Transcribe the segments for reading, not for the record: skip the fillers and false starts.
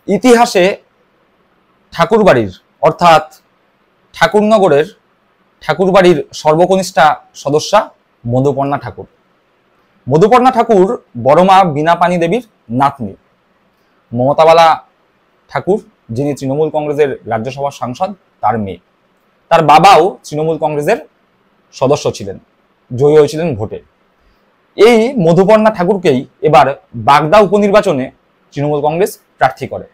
ইতিহাসে ঠাকুরবাড়ির অর্থাৎ ঠাকুরনগরের ঠাকুরবাড়ির সর্বকনিষ্ঠা সদস্যা মধুপর্ণা ঠাকুর। মধুপর্ণা ঠাকুর বড়মা বীণাপাণি দেবীর নাতনি। মমতাবালা ঠাকুর, যিনি তৃণমূল কংগ্রেসের রাজ্যসভার সাংসদ, তার মেয়ে। তার বাবাও তৃণমূল কংগ্রেসের সদস্য ছিলেন, জয়ী হয়েছিলেন ভোটে। এই মধুপর্ণা ঠাকুরকেই এবার বাগদা উপনির্বাচনে তৃণমূল কংগ্রেস প্রার্থী করে।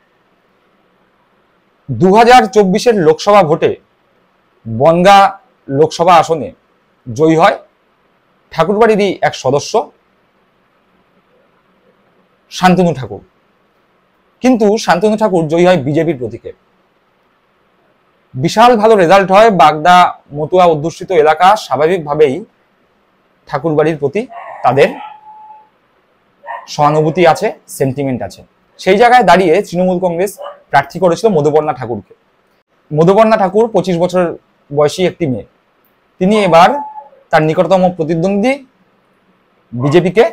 2024 লোকসভা ভোটে বনগাঁ লোকসভা আসনে জয়ী হয় ঠাকুরবাড়িরই এক সদস্য শান্তনু ঠাকুর। কিন্তু শান্তনু ঠাকুর জয়ী হয় বিজেপির প্রতীকে। বিশাল ভালো রেজাল্ট হয়। বাগদা মতুয়া অধ্যুষিত এলাকা স্বাভাবিকভাবেই ঠাকুরবাড়ির প্রতি তাদের সহানুভূতি আছে, সেন্টিমেন্ট আছে। সেই জায়গায় দাঁড়িয়ে তৃণমূল কংগ্রেস প্রার্থী করেছিল মধুপর্ণা ঠাকুরকে। মধুপর্ণা ঠাকুর 25 বছর বয়সী একটি মেয়ে। তিনি এবার তার নিকটতম প্রতিদ্বন্দ্বী বিজেপিকে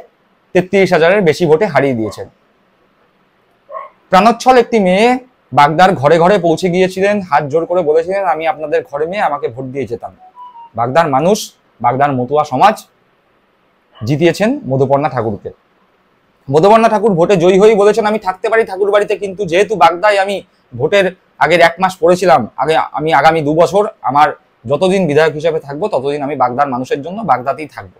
33,000-এর বেশি ভোটে হারিয়ে দিয়েছেন। প্রাণোচ্ছল একটি মেয়ে বাগদার ঘরে ঘরে পৌঁছে গিয়েছিলেন, হাত জোর করে বলেছিলেন, আমি আপনাদের ঘরে মেয়ে, আমাকে ভোট দিয়ে যেতাম। বাগদার মানুষ, বাগদার মতুয়া সমাজ জিতিয়েছেন মধুপর্ণা ঠাকুরকে। মধুপর্ণা ঠাকুর ভোটে জয়ী হয়ে বলেছেন, আমি থাকতে পারি ঠাকুর বাড়িতে, কিন্তু যেহেতু বাগদায় আমি ভোটের আগের 1 মাস পড়েছিলাম, আমি আগামী 2 বছর আমার যতদিন বিধায়ক হিসেবে থাকবো ততদিন আমি বাগদার মানুষের জন্য বাগদাতেই থাকবো।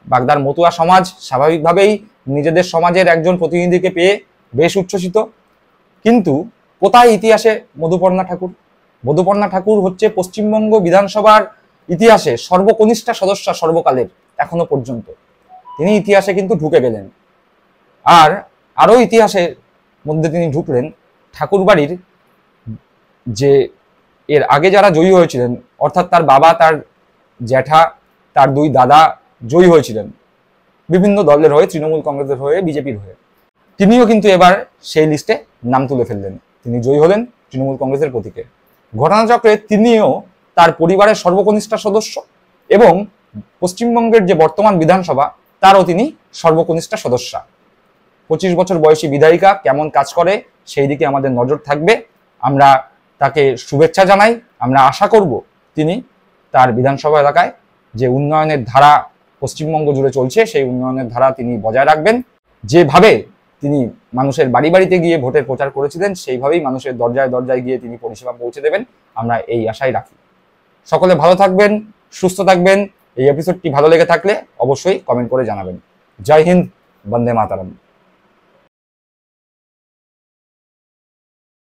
বাগদার মতুয়া সমাজ স্বাভাবিকভাবেই নিজেদের সমাজের একজন প্রতিনিধিকে পেয়ে বেশ উচ্ছ্বসিত। কিন্তু কোথায় ইতিহাসে মধুপর্ণা ঠাকুর? মধুপর্ণা ঠাকুর হচ্ছে পশ্চিমবঙ্গ বিধানসভার ইতিহাসে সর্বকনিষ্ঠা সদস্য সর্বকালের, এখনো পর্যন্ত। তিনি ইতিহাসে কিন্তু ঢুকে গেলেন। আর আরো ইতিহাসের মধ্যে তিনি ঢুকলেন ঠাকুরবাড়ির যে এর আগে যারা জয়ী হয়েছিলেন, অর্থাৎ তার বাবা, তার জ্যাঠা, তার 2 দাদা জয়ী হয়েছিলেন বিভিন্ন দলের হয়ে, তৃণমূল কংগ্রেসের হয়ে, বিজেপির হয়ে। তিনিও কিন্তু এবার সেই লিস্টে নাম তুলে ফেললেন। তিনি জয়ী হলেন তৃণমূল কংগ্রেসের প্রতীকে। ঘটনাচক্রে তিনিও তার পরিবারের সর্বকনিষ্ঠা সদস্য এবং পশ্চিমবঙ্গের যে বর্তমান বিধানসভা তারও তিনি সর্বকনিষ্ঠা সদস্যা। 25 বছর বয়সী বিধায়িকা কেমন কাজ করে সেই দিকে আমাদের নজর থাকবে। আমরা তাকে শুভেচ্ছা জানাই। আমরা আশা করব তিনি তার বিধানসভা এলাকায় যে উন্নয়নের ধারা পশ্চিমবঙ্গ জুড়ে চলছে সেই উন্নয়নের ধারা তিনি বজায় রাখবেন। যেভাবে তিনি মানুষের বাড়ি বাড়িতে গিয়ে ভোটের প্রচার করেছিলেন সেইভাবেই মানুষের দরজায় দরজায় গিয়ে তিনি পরিষেবা পৌঁছে দেবেন, আমরা এই আশাই রাখি। সকলে ভালো থাকবেন, সুস্থ থাকবেন। এই এপিসোডটি ভালো লেগে থাকলে অবশ্যই কমেন্ট করে জানাবেন। জয় হিন্দ, বন্দে মাতরম।